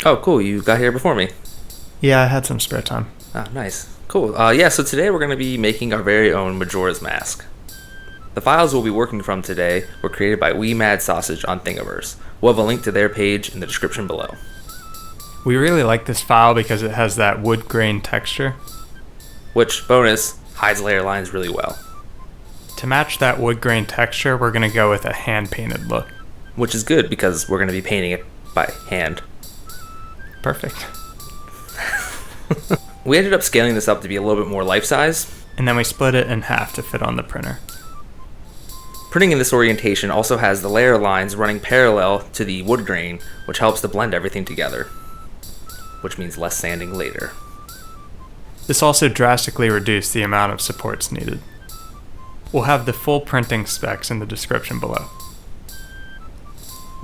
Oh, cool. You got here before me. Yeah, I had some spare time. Ah, nice. Cool. Yeah, so today we're going to be making our very own MAJORA'S mask. The files we'll be working from today were created by We Mad Sausage on Thingiverse. We'll have a link to their page in the description below. We really like this file because it has that wood grain texture. Which, bonus, hides layer lines really well. To match that wood grain texture, we're going to go with a hand-painted look. Which is good because we're going to be painting it by hand. Perfect. We ended up scaling this up to be a little bit more life-size. And then we split it in half to fit on the printer. Printing in this orientation also has the layer lines running parallel to the wood grain, which helps to blend everything together. Which means less sanding later. This also drastically reduced the amount of supports needed. We'll have the full printing specs in the description below.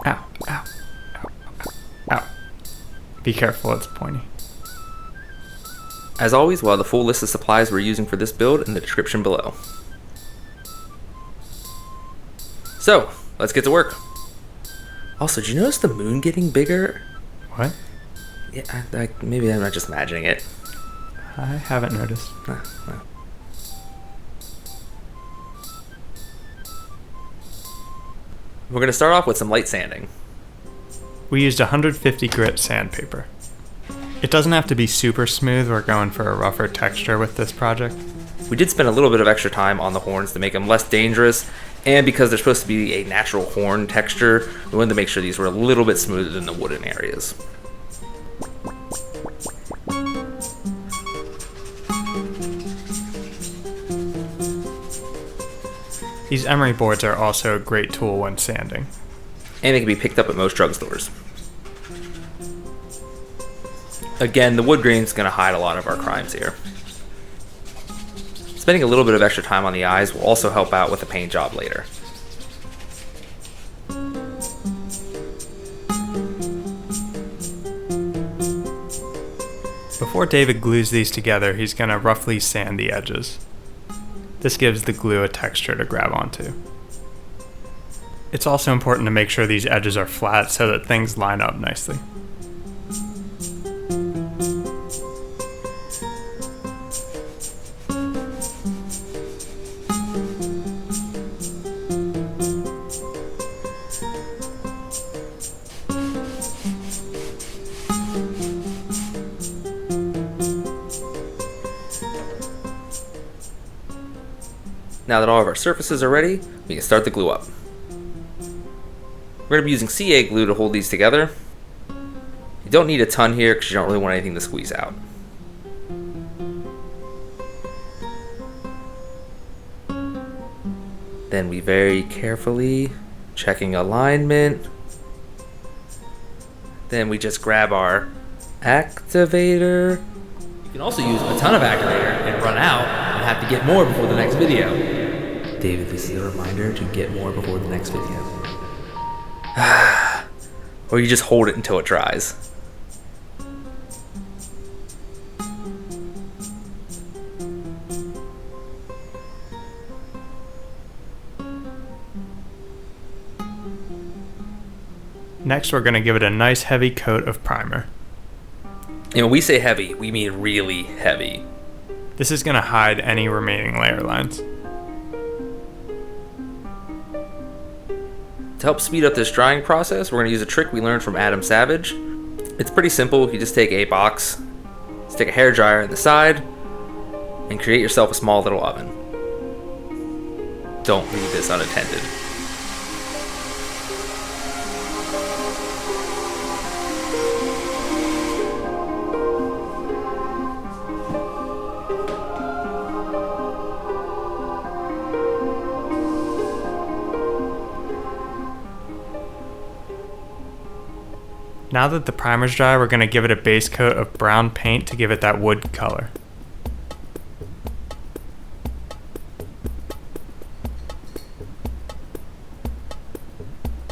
Ow, ow, ow, ow, ow. Be careful, it's pointy. As always, we'll have the full list of supplies we're using for this build in the description below. So, let's get to work. Also, did you notice the moon getting bigger? What? Yeah, maybe I'm not just imagining it. I haven't noticed. Well. We're going to start off with some light sanding. We used 150 grit sandpaper. It doesn't have to be super smooth, we're going for a rougher texture with this project. We did spend a little bit of extra time on the horns to make them less dangerous, and because they're supposed to be a natural horn texture, we wanted to make sure these were a little bit smoother than the wooden areas. These Emery boards are also a great tool when sanding. And they can be picked up at most drugstores. Again, the wood grain is going to hide a lot of our crimes here. Spending a little bit of extra time on the eyes will also help out with the paint job later. Before David glues these together, he's going to roughly sand the edges. This gives the glue a texture to grab onto. It's also important to make sure these edges are flat so that things line up nicely. Now that all of our surfaces are ready, we can start the glue up. We're going to be using CA glue to hold these together. You don't need a ton here because you don't really want anything to squeeze out. Then we very carefully checking alignment. Then we just grab our activator. You can also use a ton of activator and run out and have to get more before the next video. David, this is a reminder to get more before the next video. Or you just hold it until it dries. Next, we're going to give it a nice heavy coat of primer. And when we say heavy, we mean really heavy. This is going to hide any remaining layer lines. To help speed up this drying process, we're going to use a trick we learned from Adam Savage. It's pretty simple. You just take a box, stick a hairdryer in the side, and create yourself a small little oven. Don't leave this unattended. Now that the primer's dry, we're going to give it a base coat of brown paint to give it that wood color.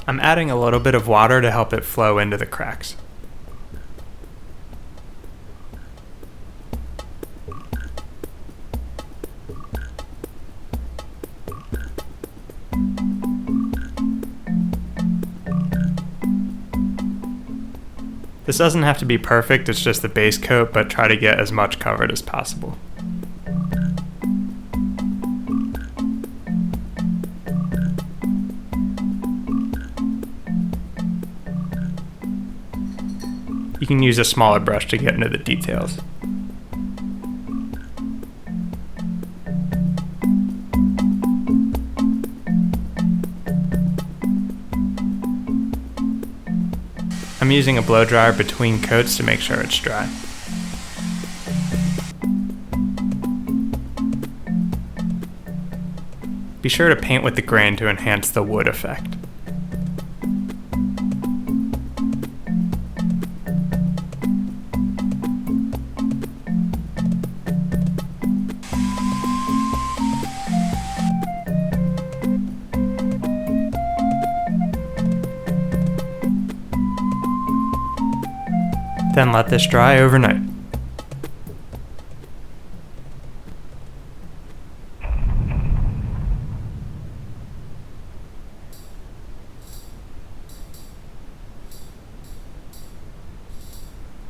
I'm adding a little bit of water to help it flow into the cracks. This doesn't have to be perfect, it's just the base coat, but try to get as much covered as possible. You can use a smaller brush to get into the details. I'm using a blow dryer between coats to make sure it's dry. Be sure to paint with the grain to enhance the wood effect. Then let this dry overnight.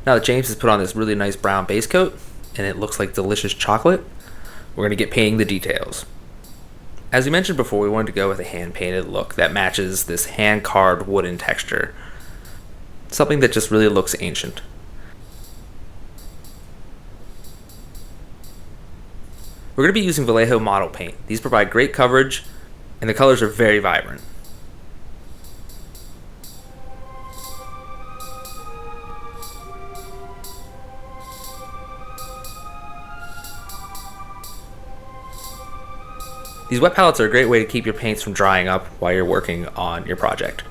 Now that James has put on this really nice brown base coat, and it looks like delicious chocolate, we're going to get painting the details. As we mentioned before, we wanted to go with a hand-painted look that matches this hand-carved wooden texture. Something that just really looks ancient. We're going to be using Vallejo model paint. These provide great coverage, and the colors are very vibrant. These wet palettes are a great way to keep your paints from drying up while you're working on your project.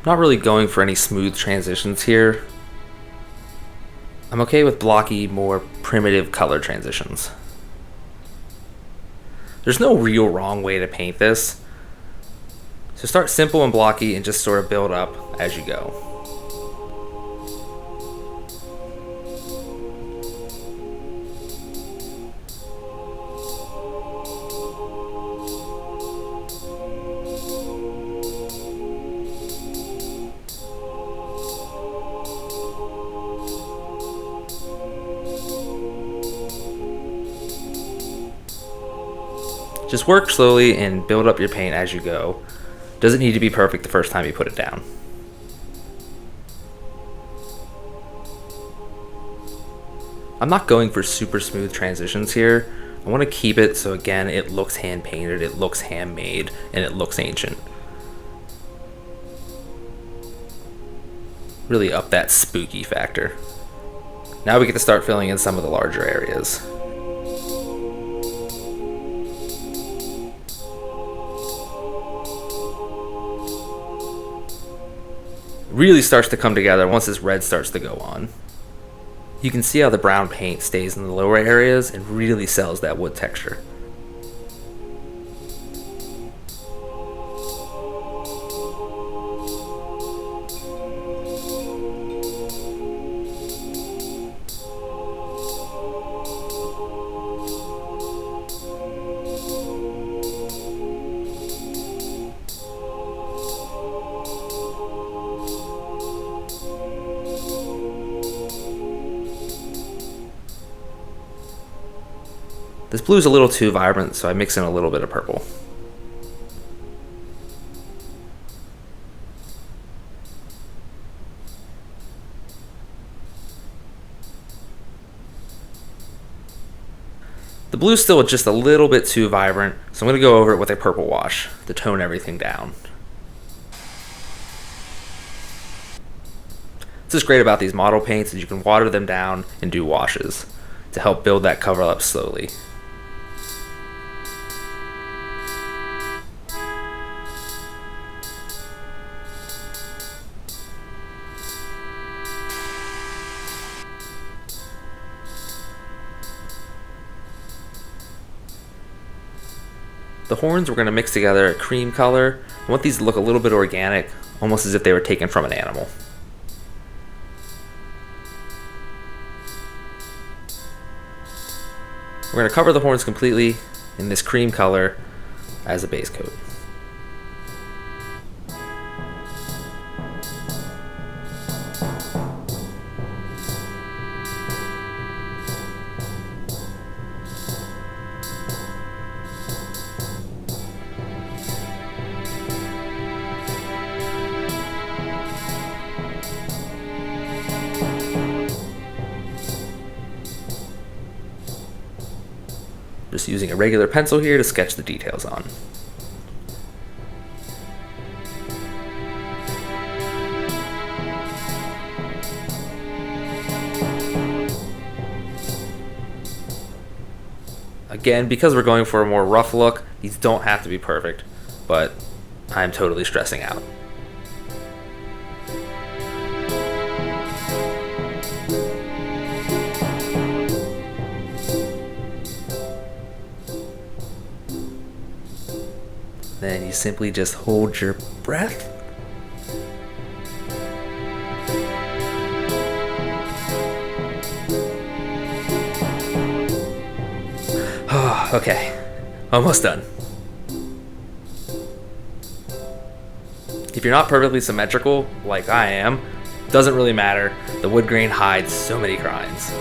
Not really going for any smooth transitions here. I'm okay with blocky, more primitive color transitions. There's no real wrong way to paint this. So start simple and blocky and just sort of build up as you go. Just work slowly and build up your paint as you go. Doesn't need to be perfect the first time you put it down. I'm not going for super smooth transitions here. I want to keep it so again it looks hand painted, it looks handmade, and it looks ancient. Really up that spooky factor. Now we get to start filling in some of the larger areas. Really starts to come together once this red starts to go on. You can see how the brown paint stays in the lower areas and really sells that wood texture. This blue is a little too vibrant, so I mix in a little bit of purple. The blue's still just a little bit too vibrant, So I'm going to go over it with a purple wash to tone everything down. What's great about these model paints is you can water them down and do washes to help build that cover up slowly. The horns we're going to mix together a cream color. I want these to look a little bit organic, almost as if they were taken from an animal. We're going to cover the horns completely in this cream color as a base coat. Just using a regular pencil here to sketch the details on. Again, because we're going for a more rough look, these don't have to be perfect, but I'm totally stressing out. Then you simply just hold your breath. Okay, almost done. If you're not perfectly symmetrical, like I am, doesn't really matter. The wood grain hides so many crimes.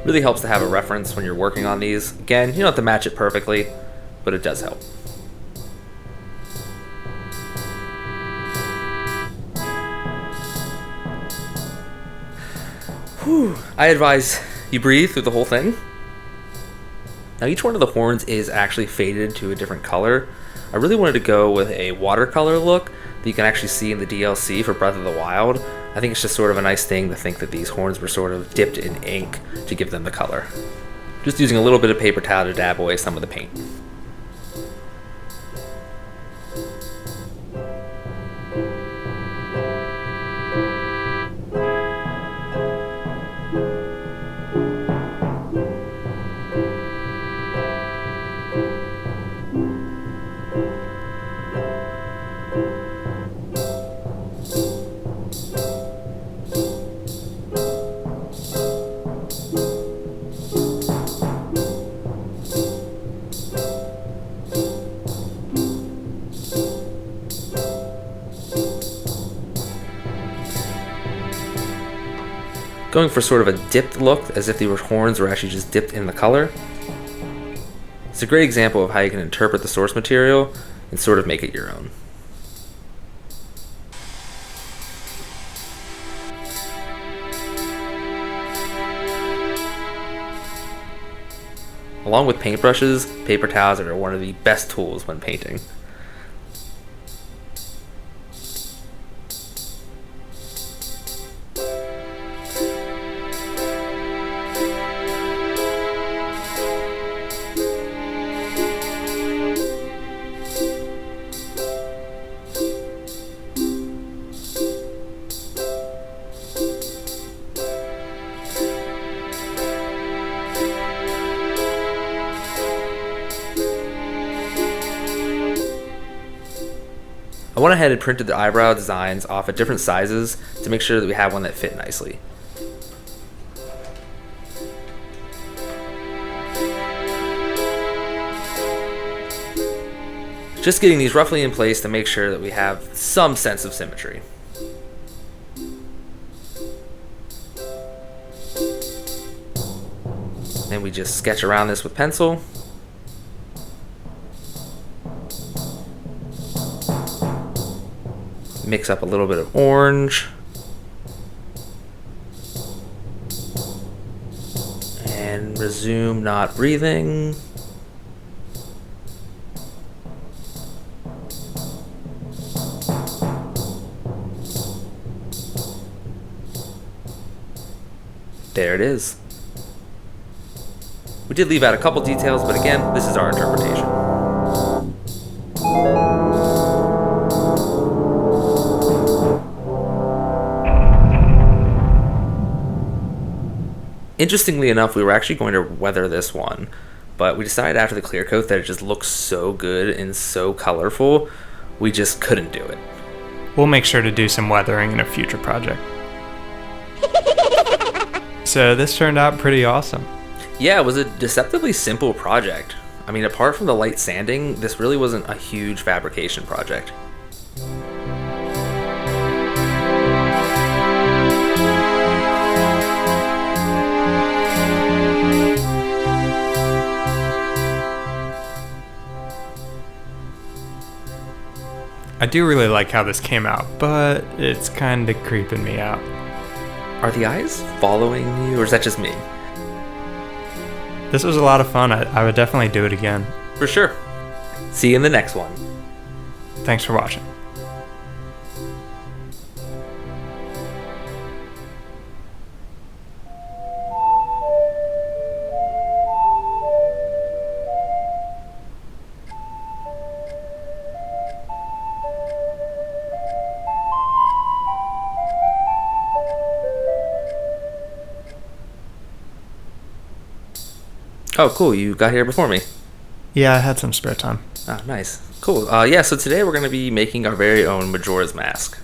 Really helps to have a reference when you're working on these. Again, you don't have to match it perfectly, but it does help. Whew. I advise you breathe through the whole thing. Now each one of the horns is actually faded to a different color. I really wanted to go with a watercolor look that you can actually see in the DLC for Breath of the Wild. I think it's just sort of a nice thing to think that these horns were sort of dipped in ink to give them the color. Just using a little bit of paper towel to dab away some of the paint. Going for sort of a dipped look, as if the horns were actually just dipped in the color. It's a great example of how you can interpret the source material and sort of make it your own. Along with paintbrushes, paper towels are one of the best tools when painting. I went ahead and printed the eyebrow designs off at different sizes to make sure that we have one that fit nicely. Just getting these roughly in place to make sure that we have some sense of symmetry. Then we just sketch around this with pencil. Mix up a little bit of orange. Resume not breathing. There it is. We did leave out a couple details, but again, this is our interpretation. Interestingly enough, we were actually going to weather this one, but we decided after the clear coat that it just looks so good and so colorful, we just couldn't do it. We'll make sure to do some weathering in a future project. So this turned out pretty awesome. Yeah, it was a deceptively simple project. I mean, apart from the light sanding, this really wasn't a huge fabrication project. I do really like how this came out, but it's kind of creeping me out. Are the eyes following you, or is that just me? This was a lot of fun. I would definitely do it again. For sure. See you in the next one. Thanks for watching. Oh, cool. You got here before me. Yeah, I had some spare time. Ah, nice. Cool. Yeah, so today we're going to be making our very own Majora's Mask.